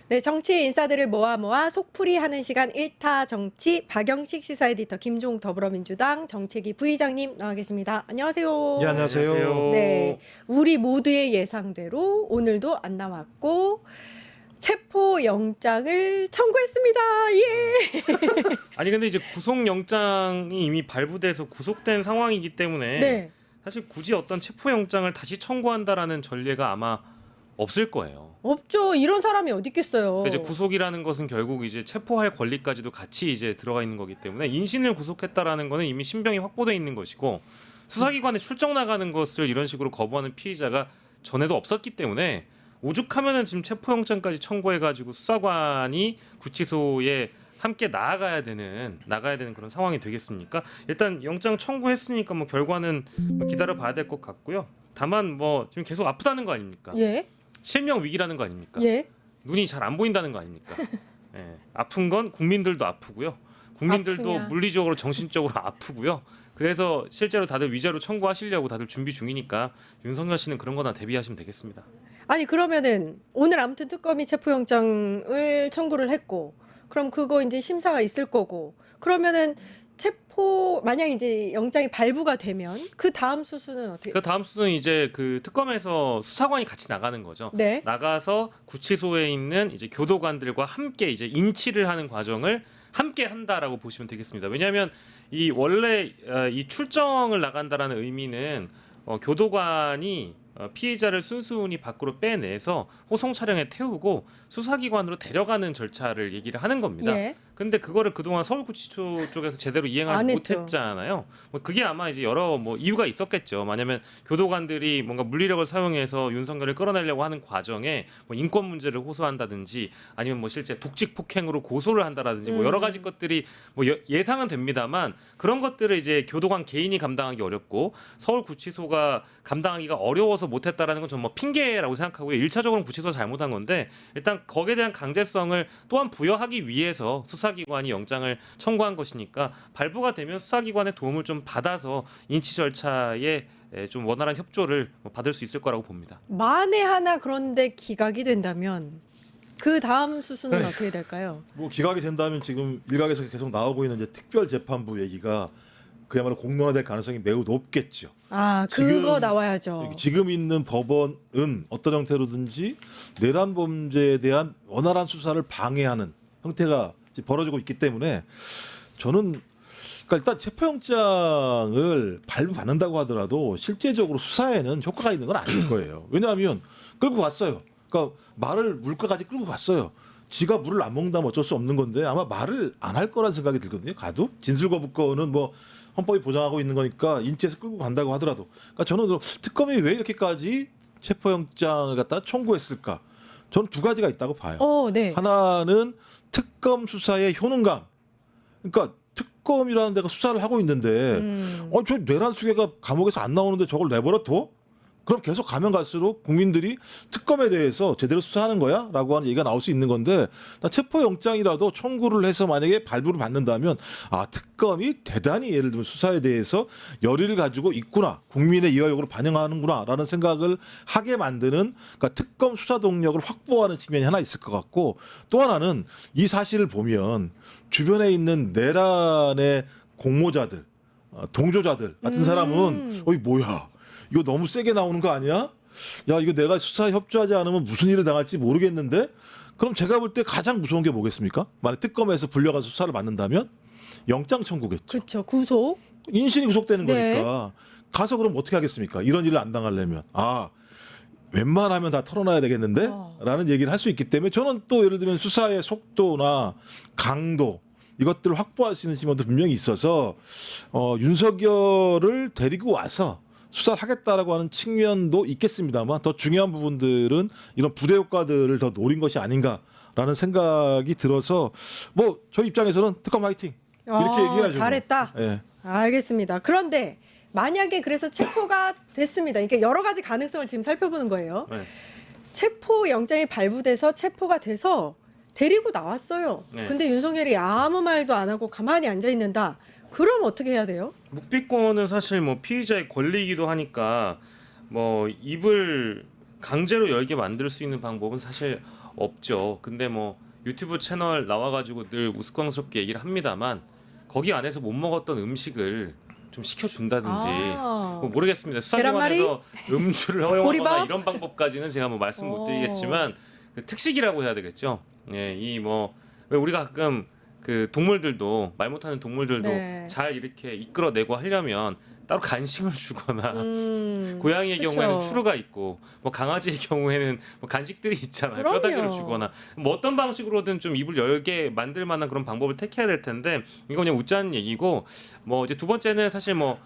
네, 정치 인사들을 모아 속풀이하는 시간 1타 정치 박영식 시사 에디터 김종욱 더불어민주당 정책위 부의장님 나와 계십니다. 안녕하세요. 네, 안녕하세요. 네, 우리 모두의 예상대로 오늘도 안 나왔고 체포 영장을 청구했습니다. 예. 아니 근데 이제 구속영장이 이미 발부돼서 구속된 상황이기 때문에 네. 사실 굳이 어떤 체포영장을 다시 청구한다라는 전례가 아마 없을 거예요. 없죠. 이런 사람이 어디 있겠어요. 그러니까 이제 구속이라는 것은 결국 이제 체포할 권리까지도 같이 이제 들어가 있는 거기 때문에 인신을 구속했다라는 거는 이미 신병이 확보돼 있는 것이고 수사기관에 출정 나가는 것을 이런 식으로 거부하는 피의자가 전에도 없었기 때문에 오죽하면은 지금 체포영장까지 청구해가지고 수사관이 구치소에 함께 나아가야 되는 그런 상황이 되겠습니까? 일단 영장 청구했으니까 뭐 결과는 기다려 봐야 될 것 같고요. 다만 뭐 지금 계속 아프다는 거 아닙니까? 예. 실명 위기라는 거 아닙니까? 예. 눈이 잘 안 보인다는 거 아닙니까? 예. 아픈 건 국민들도 아프고요. 국민들도 아프냐. 물리적으로 정신적으로 아프고요. 그래서 실제로 다들 위자료 청구하시려고 다들 준비 중이니까 윤석열 씨는 그런 거나 대비하시면 되겠습니다. 아니 그러면은 오늘 아무튼 특검이 체포영장을 청구를 했고 그럼 그거 이제 심사가 있을 거고 그러면은 체포 만약 이제 영장이 발부가 되면 그 다음 수순은 어떻게? 그 다음 수는 이제 그 특검에서 수사관이 같이 나가는 거죠. 네. 나가서 구치소에 있는 이제 교도관들과 함께 이제 인치를 하는 과정을 함께 한다라고 보시면 되겠습니다. 왜냐하면 이 원래 이 출정을 나간다라는 의미는 교도관이 피의자를 순순히 밖으로 빼내서 호송 차량에 태우고 수사기관으로 데려가는 절차를 얘기를 하는 겁니다. 예. 근데 그거를 그동안 서울구치소 쪽에서 제대로 이행하지 안 했죠. 못했잖아요. 뭐 그게 아마 이제 여러 뭐 이유가 있었겠죠. 왜냐하면 교도관들이 뭔가 물리력을 사용해서 윤석열을 끌어내려고 하는 과정에 뭐 인권 문제를 호소한다든지 아니면 뭐 실제 독직 폭행으로 고소를 한다라든지 뭐 여러 가지 것들이 뭐 예상은 됩니다만 그런 것들을 이제 교도관 개인이 감당하기 어렵고 서울구치소가 감당하기가 어려워서 못했다라는 건 좀 뭐 핑계라고 생각하고요. 1차적으로는 구치소가 잘못한 건데 일단 거기에 대한 강제성을 또한 부여하기 위해서 수사기관이 영장을 청구한 것이니까 발부가 되면 수사기관의 도움을 좀 받아서 인치 절차에 좀 원활한 협조를 받을 수 있을 거라고 봅니다. 만에 하나 그런데 기각이 된다면 그 다음 수순은 어떻게 될까요? 뭐 기각이 된다면 지금 일각에서 계속 나오고 있는 이제 특별재판부 얘기가 그야말로 공론화될 가능성이 매우 높겠죠. 아, 그거 지금- 나와야죠. 지금 있는 법원은 어떤 형태로든지 내란 범죄에 대한 원활한 수사를 방해하는 형태가 지금 벌어지고 있기 때문에 저는 그러니까 일단 체포영장을 발부받는다고 하더라도 실제적으로 수사에는 효과가 있는 건 아닐 거예요. 왜냐하면 끌고 갔어요. 그러니까 말을 물가까지 끌고 갔어요. 지가 물을 안 먹는다면 어쩔 수 없는 건데 아마 말을 안 할 거라는 생각이 들거든요. 가도 진술거부권은 뭐 헌법이 보장하고 있는 거니까 인치해서 끌고 간다고 하더라도 그러니까 저는 특검이 왜 이렇게까지 체포영장을 갖다 청구했을까? 저는 두 가지가 있다고 봐요. 네. 하나는 특검 수사의 효능감. 그러니까 특검이라는 데가 수사를 하고 있는데 저 내란 수괴가 감옥에서 안 나오는데 저걸 내버려 둬? 그럼 계속 가면 갈수록 국민들이 특검에 대해서 제대로 수사하는 거야? 라고 하는 얘기가 나올 수 있는 건데 체포영장이라도 청구를 해서 만약에 발부를 받는다면 아 특검이 대단히 예를 들면 수사에 대해서 열의를 가지고 있구나. 국민의 이해욕을 반영하는구나 라는 생각을 하게 만드는 그러니까 특검 수사 동력을 확보하는 측면이 하나 있을 것 같고 또 하나는 이 사실을 보면 주변에 있는 내란의 공모자들 동조자들 같은 사람은 어이 뭐야 이거 너무 세게 나오는 거 아니야? 야 이거 내가 수사에 협조하지 않으면 무슨 일을 당할지 모르겠는데 그럼 제가 볼 때 가장 무서운 게 뭐겠습니까? 만약 특검에서 불려가서 수사를 받는다면 영장 청구겠죠. 그렇죠. 구속. 인신이 구속되는 네. 거니까 가서 그럼 어떻게 하겠습니까? 이런 일을 안 당하려면 아 웬만하면 다 털어놔야 되겠는데? 라는 얘기를 할 수 있기 때문에 저는 또 예를 들면 수사의 속도나 강도 이것들을 확보할 수 있는 지원도 분명히 있어서 윤석열을 데리고 와서 수사를 하겠다라고 하는 측면도 있겠습니다만 더 중요한 부분들은 이런 부대 효과들을 더 노린 것이 아닌가라는 생각이 들어서 뭐 저희 입장에서는 특검 화이팅 이렇게 얘기해야죠. 잘했다. 예. 알겠습니다. 그런데 만약에 그래서 체포가 됐습니다. 그러니까 여러 가지 가능성을 지금 살펴보는 거예요. 네. 체포 영장이 발부돼서 체포가 돼서 데리고 나왔어요. 네. 근데 윤석열이 아무 말도 안 하고 가만히 앉아 있는다. 그럼 어떻게 해야 돼요? 묵비권은 사실 뭐 피의자의 권리이기도 하니까 뭐 입을 강제로 열게 만들 수 있는 방법은 사실 없죠. 근데 뭐 유튜브 채널 나와가지고 늘 우스꽝스럽게 얘기를 합니다만 거기 안에서 못 먹었던 음식을 좀 시켜준다든지 뭐 모르겠습니다. 수사기관에서 음주를 허용하거나 보리밥? 이런 방법까지는 제가 뭐 말씀 못 드리겠지만 그 특식이라고 해야 되겠죠. 예, 이 뭐 왜 우리가 가끔 그 동물들도 말 못하는 동물들도 네. 잘 이렇게 이끌어내고 하려면 따로 간식을 주거나 고양이의 그쵸. 경우에는 추루가 있고 뭐 강아지의 경우에는 뭐 간식들이 있잖아요. 그럼요. 뼈다귀를 주거나 뭐 어떤 방식으로든 좀 입을 열게 만들 만한 그런 방법을 택해야 될 텐데 이거 그냥 웃자는 얘기고 뭐 이제 두 번째는 사실 뭐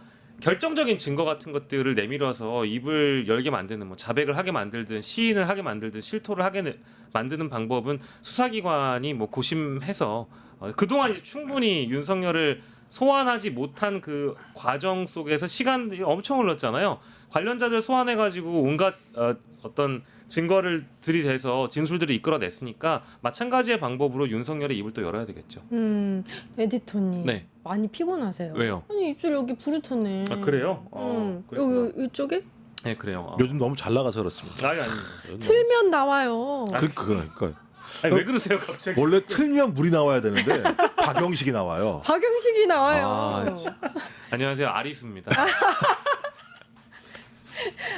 결정적인 증거 같은 것들을 내밀어서 입을 열게 만드는 뭐 자백을 하게 만들든 시인을 하게 만들든 실토를 하게 만드는 방법은 수사기관이 뭐 고심해서 그동안 이제 충분히 윤석열을 소환하지 못한 그 과정 속에서 시간이 엄청 흘렀잖아요. 관련자들 소환해가지고 온갖 어떤 증거를 들이대서 진술들을 이끌어냈으니까 마찬가지의 방법으로 윤석열의 입을 또 열어야 되겠죠. 에디터님. 네. 많이 피곤하세요. 왜요? 아니 입술 여기 부르터네. 아 그래요? 그랬구나. 여기 이쪽에 네 그래요. 요즘 너무 잘 나가서 그렇습니다. 아니 아닙니다. 틀면 나와요. 그러니까 아니 왜 그러세요 갑자기? 원래 틀면 물이 나와야 되는데 박영식이 나와요. 박영식이 나와요. 아, 안녕하세요 아리수입니다.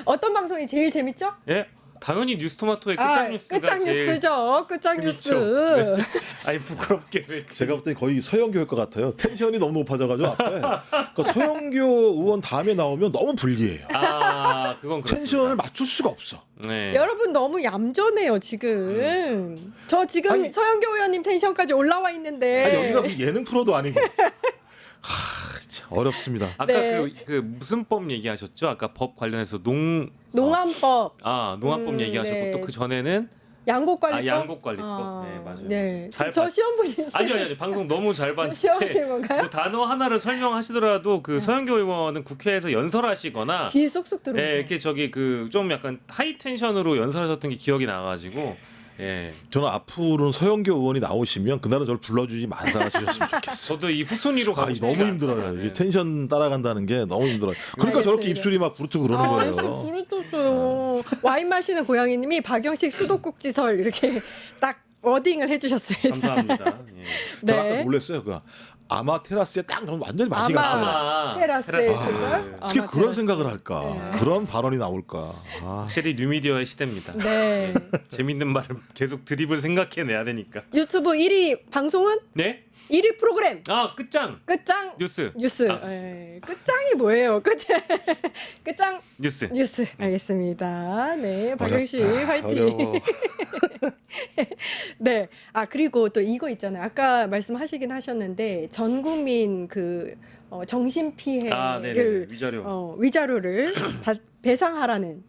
어떤 방송이 제일 재밌죠? 예? 당연히 뉴스토마토의 끝장뉴스가 끝장 제일 뉴스죠. 끝장 뉴스. 재밌죠. 네. 아니 부끄럽게 왜 제가 볼 때 거의 서영교일 것 같아요. 텐션이 너무 높아져가지고 앞에 그러니까 서영교 의원 다음에 나오면 너무 불리해요. 아 그건 그렇습니다. 텐션을 맞출 수가 없어. 네. 여러분 너무 얌전해요 지금. 저 지금 아니, 서영교 의원님 텐션까지 올라와 있는데. 아니, 여기가 무슨 예능 프로도 아니고. 참 어렵습니다. 아까 네. 그 무슨 법 얘기하셨죠? 아까 법 관련해서 농암법, 농업법 얘기하셨고 네. 또 그 전에는 양곡관리법. 양곡관리법. 네 맞아요. 네. 잘 저 봤- 시험 보신 아니 방송 너무 잘 시험 봤는데 보신 건가요? 뭐 단어 하나를 설명하시더라도 그 서영교 의원은 국회에서 연설하시거나 귀에 쏙쏙 들어오죠. 예, 이렇게 저기 그 좀 약간 하이 텐션으로 연설하셨던 게 기억이 나가지고 예. 저는 앞으로는 서영교 의원이 나오시면 그날은 저를 불러주지 말아주셨으면 좋겠어. 저도 이 후순위로 가고 아, 싶지가 너무 힘들어요. 않아요. 이게 텐션 따라간다는 게 너무 힘들어요. 그러니까 저렇게 알겠습니다. 입술이 막 부르트고 그러는 입술 거예요. 불을 떴어요. 와인 마시는 고양이님이 박영식 수도꼭지설 이렇게 딱 워딩을 해주셨어요. 감사합니다. 예. 저 아까 네. 놀랐어요. 그 아마 테라스에 딱 너무 완전히 맛이 아마. 갔어요. 테라스에 테라스. 있을걸? 어떻게 아마 그런 테라스. 생각을 할까? 네. 그런 발언이 나올까? 아, 확실히 뉴미디어의 시대입니다. 네. 재밌는 말을 계속 드립을 생각해내야 되니까. 유튜브 1위 방송은 네? 1위 프로그램 아 끝장 끝장 뉴스. 뉴스. 아, 끝장이 뭐예요? 끝장 뉴스. 뉴스. 알겠습니다. 네, 박영식 어렵다. 화이팅. 어려워. 네. 아 그리고 또 이거 있잖아요. 아까 말씀하시긴 하셨는데 전 국민 그 정신 피해를 아, 네네. 위자료. 위자료를 배상하라는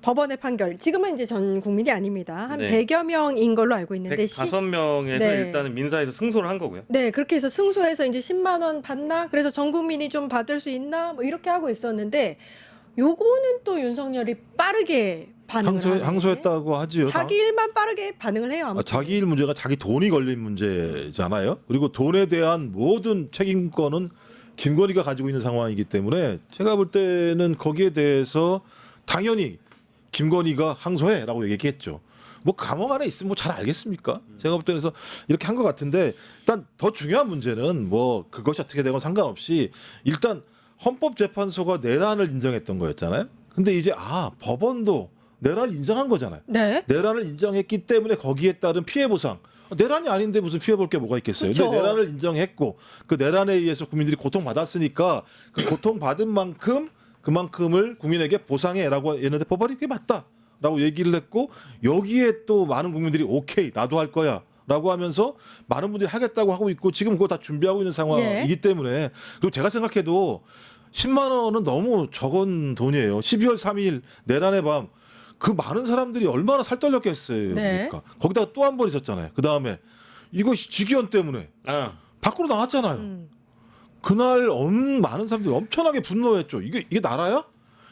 법원의 판결. 지금은 이제 전 국민이 아닙니다. 한 네. 100여 명인 걸로 알고 있는데 105명에서 네. 일단은 민사에서 승소를 한 거고요. 네, 그렇게 해서 승소해서 이제 10만 원 받나? 그래서 전 국민이 좀 받을 수 있나? 뭐 이렇게 하고 있었는데 요거는 또 윤석열이 빠르게 반응을 하네. 항소했다고 하지요. 자기 일만 빠르게 반응을 해요. 아무튼. 자기 일 문제가 자기 돈이 걸린 문제잖아요. 그리고 돈에 대한 모든 책임권은 김건희가 가지고 있는 상황이기 때문에 제가 볼 때는 거기에 대해서 당연히 김건희가 항소해라고 얘기했죠. 뭐 감옥 안에 있으면 뭐 잘 알겠습니까? 제가 볼 때는 그래서 이렇게 한 것 같은데 일단 더 중요한 문제는 뭐 그것이 어떻게 되건 상관없이 일단 헌법재판소가 내란을 인정했던 거였잖아요. 근데 이제 법원도 내란을 인정한 거잖아요. 네. 내란을 인정했기 때문에 거기에 따른 피해 보상. 내란이 아닌데 무슨 피해 볼 게 뭐가 있겠어요. 그쵸. 근데 내란을 인정했고 그 내란에 의해서 국민들이 고통받았으니까 그 고통받은 만큼 그만큼을 국민에게 보상해라고 했는데 법원이 그게 맞다라고 얘기를 했고 여기에 또 많은 국민들이 오케이 나도 할 거야라고 하면서 많은 분들이 하겠다고 하고 있고 지금 그거 다 준비하고 있는 상황이기 때문에 그리고 제가 생각해도 10만 원은 너무 적은 돈이에요. 12월 3일 내란의 밤 그 많은 사람들이 얼마나 살떨렸겠어요. 네. 그러니까. 거기다가 또 한 번 있었잖아요. 그 다음에 이거 직위원 때문에 아, 밖으로 나왔잖아요. 그날 많은 사람들이 엄청나게 분노했죠. 이게 나라야?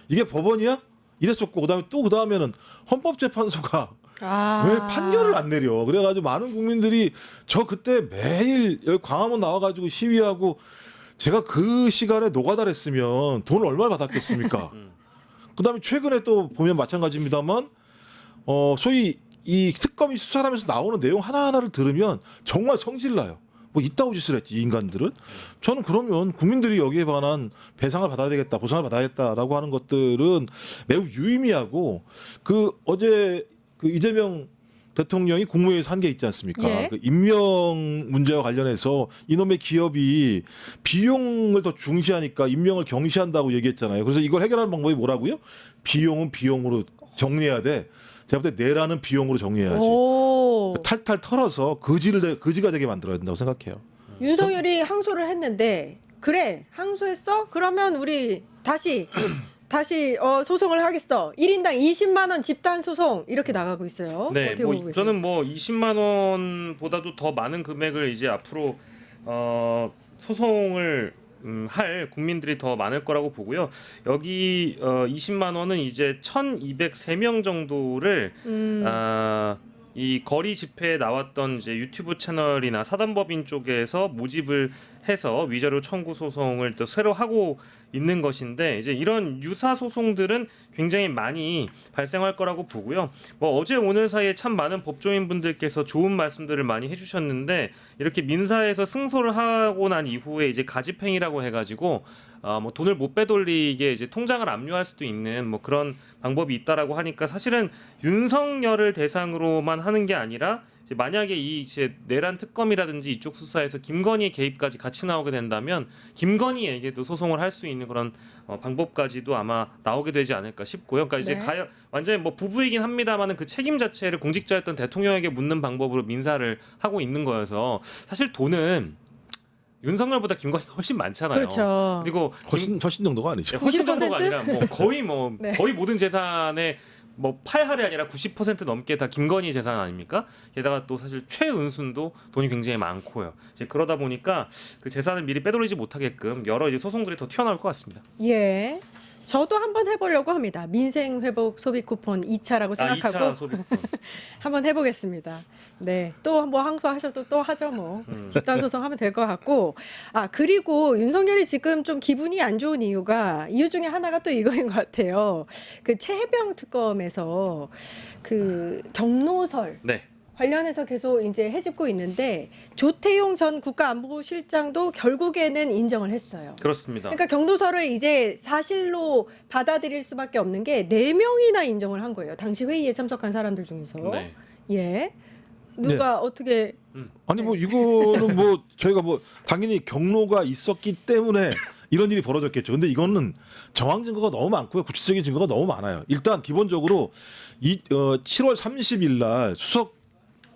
이게 법원이야? 이랬었고 그다음에 또 그다음에는 헌법재판소가 왜 판결을 안 내려? 그래가지고 많은 국민들이 저 그때 매일 여기 광화문 나와가지고 시위하고 제가 그 시간에 노가다랬으면 돈을 얼마나 받았겠습니까? 그다음에 최근에 또 보면 마찬가지입니다만 소위 이 특검이 수사하면서 나오는 내용 하나하나를 들으면 정말 성질나요. 뭐 이따구 짓을 했지 이 인간들은. 저는 그러면 국민들이 여기에 관한 배상을 받아야 되겠다, 보상을 받아야겠다라고 하는 것들은 매우 유의미하고 그 어제 그 이재명 대통령이 국무회의에서 한 게 있지 않습니까? 예. 그 임명 문제와 관련해서 이놈의 기업이 비용을 더 중시하니까 임명을 경시한다고 얘기했잖아요. 그래서 이걸 해결하는 방법이 뭐라고요? 비용은 비용으로 정리해야 돼. 제가 볼 때 내라는 비용으로 정리해야지. 오. 탈탈 털어서 거지가 되게 만들어야 된다고 생각해요. 윤석열이 항소를 했는데 그래 항소했어? 그러면 우리 다시 소송을 하겠어. 1인당 20만 원 집단 소송 이렇게 나가고 있어요. 네, 어떻게 뭐 보고 계세요? 저는 뭐 20만 원보다도 더 많은 금액을 이제 앞으로 소송을 할 국민들이 더 많을 거라고 보고요. 여기 20만 원은 이제 1,203명 정도를 이 거리 집회에 나왔던 이제 유튜브 채널이나 사단법인 쪽에서 모집을 해서 위자료 청구 소송을 또 새로 하고 있는 것인데 이제 이런 유사 소송들은 굉장히 많이 발생할 거라고 보고요. 뭐 어제 오늘 사이에 참 많은 법조인 분들께서 좋은 말씀들을 많이 해주셨는데 이렇게 민사에서 승소를 하고 난 이후에 이제 가집행이라고 해가지고 뭐 돈을 못 빼돌리게 이제 통장을 압류할 수도 있는 뭐 그런 방법이 있다라고 하니까 사실은 윤석열을 대상으로만 하는 게 아니라 이제 만약에 이 이제 내란 특검이라든지 이쪽 수사에서 김건희 개입까지 같이 나오게 된다면 김건희에게도 소송을 할 수 있는 그런 방법까지도 아마 나오게 되지 않을까 싶고요. 그러니까 이제 네. 완전히 뭐 부부이긴 합니다만은 그 책임 자체를 공직자였던 대통령에게 묻는 방법으로 민사를 하고 있는 거여서 사실 돈은 윤석열보다 김건희가 훨씬 많잖아요. 그렇죠. 그리고 훨씬 정도가 아니죠. 훨씬 90%? 정도가 아니라 뭐 거의 네. 거의 모든 재산의 뭐 8할이 아니라 90% 넘게 다 김건희 재산 아닙니까? 게다가 또 사실 최은순도 돈이 굉장히 많고요. 이제 그러다 보니까 그 재산을 미리 빼돌리지 못하게끔 여러 이제 소송들이 더 튀어나올 것 같습니다. 예. 저도 한번 해보려고 합니다. 민생 회복 소비 쿠폰 2차라고 생각하고 2차 소비권. 한번 해보겠습니다. 네, 또 뭐 항소하셔도 또 하죠 뭐 집단 소송하면 될 것 같고 그리고 윤석열이 지금 좀 기분이 안 좋은 이유 중에 하나가 또 이거인 것 같아요. 그 최혜병 특검에서 그 경로설 네. 관련해서 계속 이제 해집고 있는데 조태용 전 국가안보실장도 결국에는 인정을 했어요. 그렇습니다. 그러니까 경로설을 이제 사실로 받아들일 수밖에 없는 게 4명이나 인정을 한 거예요. 당시 회의에 참석한 사람들 중에서. 네. 예. 누가 어떻게 아니 뭐 이거는 뭐 저희가 뭐 당연히 경로가 있었기 때문에 이런 일이 벌어졌겠죠. 근데 이거는 정황 증거가 너무 많고요. 구체적인 증거가 너무 많아요. 일단 기본적으로 7월 30일 날 수석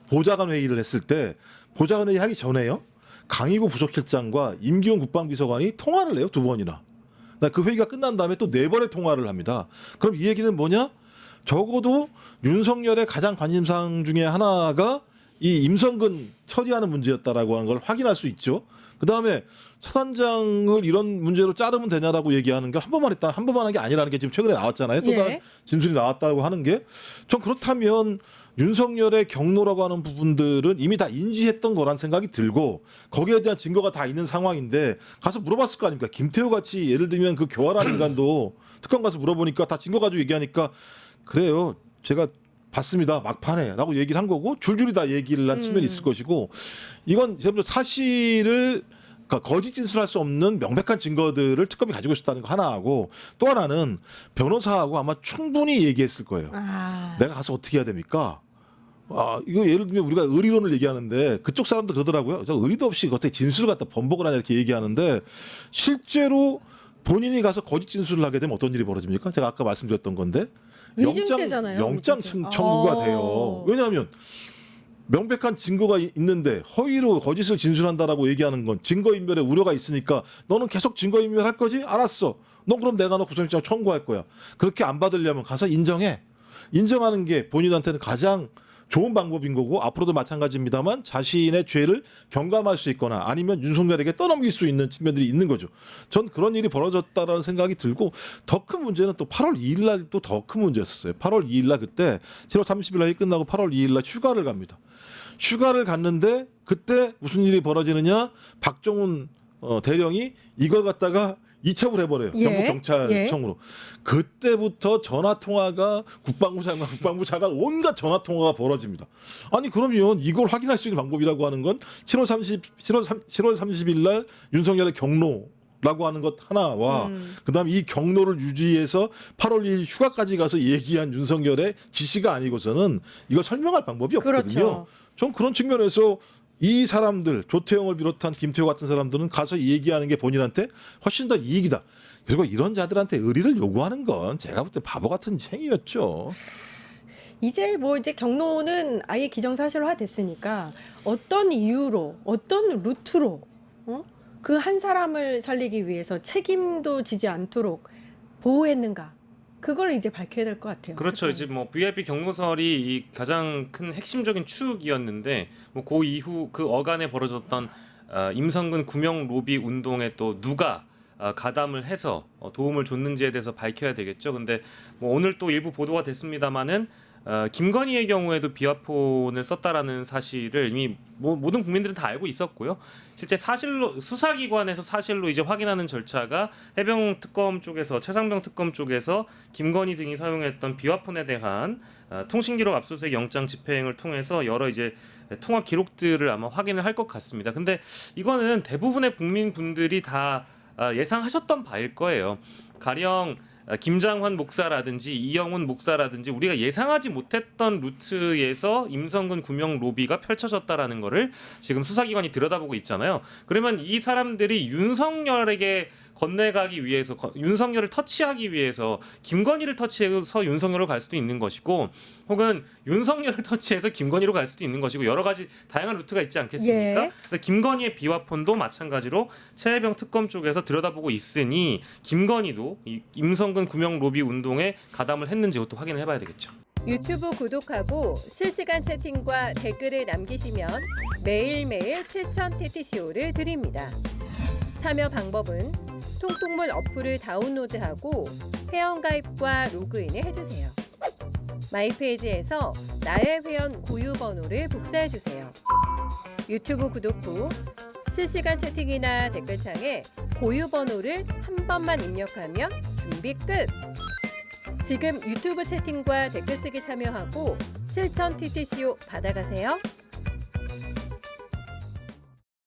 보좌관 회의를 했을 때 보좌관 회의 하기 전에요. 강희구 부속실장과 임기훈 국방비서관이 통화를 해요. 2번이나. 그 회의가 끝난 다음에 또 4번의 통화를 합니다. 그럼 이 얘기는 뭐냐? 적어도 윤석열의 가장 관심사항 중에 하나가 이 임성근 처리하는 문제였다라고 하는 걸 확인할 수 있죠. 그다음에 차단장을 이런 문제로 자르면 되냐라고 얘기하는 게 한 번만 한 게 아니라는 게 지금 최근에 나왔잖아요. 또 다른 진술이 나왔다고 하는 게 전 그렇다면 윤석열의 경로라고 하는 부분들은 이미 다 인지했던 거란 생각이 들고 거기에 대한 증거가 다 있는 상황인데 가서 물어봤을 거 아닙니까? 김태호 같이 예를 들면 그 교활한 인간도 특검 가서 물어보니까 다 증거 가지고 얘기하니까 그래요. 제가 봤습니다. 막판에라고 얘기를 한 거고 줄줄이 다 얘기를 한 측면이 있을 것이고 이건 제가 사실을 그러니까 거짓 진술할 수 없는 명백한 증거들을 특검이 가지고 있었다는 거 하나하고 또 하나는 변호사하고 아마 충분히 얘기했을 거예요. 내가 가서 어떻게 해야 됩니까? 이거 예를 들면 우리가 의리론을 얘기하는데 그쪽 사람도 그러더라고요. 저 의리도 없이 어떻게 진술을 갖다 번복을 하냐 이렇게 얘기하는데 실제로 본인이 가서 거짓 진술을 하게 되면 어떤 일이 벌어집니까? 제가 아까 말씀드렸던 건데 위증죄잖아요. 영장 위증죄. 청구가 돼요. 왜냐하면 명백한 증거가 있는데 허위로 거짓을 진술한다라고 얘기하는 건 증거인멸에 우려가 있으니까 너는 계속 증거인멸할 거지? 알았어. 넌 그럼 내가 너 구속영장 청구할 거야. 그렇게 안 받으려면 가서 인정해. 인정하는 게 본인한테는 가장 좋은 방법인 거고 앞으로도 마찬가지입니다만 자신의 죄를 경감할 수 있거나 아니면 윤석열에게 떠넘길 수 있는 측면들이 있는 거죠. 전 그런 일이 벌어졌다라는 생각이 들고 더 큰 문제는 또 8월 2일 날 또 더 큰 문제였어요. 8월 2일 날 그때 7월 30일 날이 끝나고 8월 2일 날 휴가를 갑니다. 휴가를 갔는데 그때 무슨 일이 벌어지느냐? 박정훈 대령이 이걸 갖다가 이첩을 해버려요. 예. 경북 경찰청으로. 그때부터 전화 통화가 국방부 장관, 국방부 차관 온갖 전화 통화가 벌어집니다. 아니 그러면 이걸 확인할 수 있는 방법이라고 하는 건 7월 30일 날 윤석열의 경로라고 하는 것 하나와 그다음 이 경로를 유지해서 8월 2일 휴가까지 가서 얘기한 윤석열의 지시가 아니고서는 이걸 설명할 방법이 없거든요. 그렇죠. 전 그런 측면에서 이 사람들 조태용을 비롯한 김태호 같은 사람들은 가서 얘기하는 게 본인한테 훨씬 더 이익이다. 그리고 이런 자들한테 의리를 요구하는 건 제가 볼 때 바보 같은 행위였죠. 이제 경로는 아예 기정사실화 됐으니까 어떤 이유로 어떤 루트로 그 한 사람을 살리기 위해서 책임도 지지 않도록 보호했는가 그걸 이제 밝혀야 될 것 같아요. 그렇죠. 이제 뭐 VIP 경로설이 이 가장 큰 핵심적인 축이었는데 뭐 그 이후 그 어간에 벌어졌던 임성근 구명 로비 운동에 또 누가 가담을 해서 도움을 줬는지에 대해서 밝혀야 되겠죠. 근데 뭐 오늘 또 일부 보도가 됐습니다마는 김건희의 경우에도 비화폰을 썼다라는 사실을 이미 모든 국민들은 다 알고 있었고요. 실제 사실로 수사기관에서 사실로 이제 확인하는 절차가 해병 특검 쪽에서 최상병 특검 쪽에서 김건희 등이 사용했던 비화폰에 대한 통신기록 압수수색 영장 집행을 통해서 여러 이제 통화 기록들을 아마 확인을 할 것 같습니다. 근데 이거는 대부분의 국민분들이 다 예상하셨던 바일 거예요. 가령 김장환 목사라든지 이영훈 목사라든지 우리가 예상하지 못했던 루트에서 임성근 구명 로비가 펼쳐졌다라는 거를 지금 수사기관이 들여다보고 있잖아요. 그러면 이 사람들이 윤석열에게 건네가기 위해서 윤석열을 터치하기 위해서 김건희를 터치해서 윤석열로 갈 수도 있는 것이고 혹은 윤석열을 터치해서 김건희로 갈 수도 있는 것이고 여러 가지 다양한 루트가 있지 않겠습니까? 예. 그래서 김건희의 비화폰도 마찬가지로 최혜병 특검 쪽에서 들여다보고 있으니 김건희도 이 임성근 구명 로비 운동에 가담을 했는지 그것도 확인을 해봐야 되겠죠. 유튜브 구독하고 실시간 채팅과 댓글을 남기시면 매일매일 7,000TTCO를 드립니다. 참여 방법은 통통물 어플을 다운로드하고 회원가입과 로그인을 해주세요. 마이페이지에서 나의 회원 고유 번호를 복사해주세요. 유튜브 구독 후 실시간 채팅이나 댓글창에 고유 번호를 한 번만 입력하면 준비 끝! 지금 유튜브 채팅과 댓글 쓰기 참여하고 7,000TTCO 받아가세요.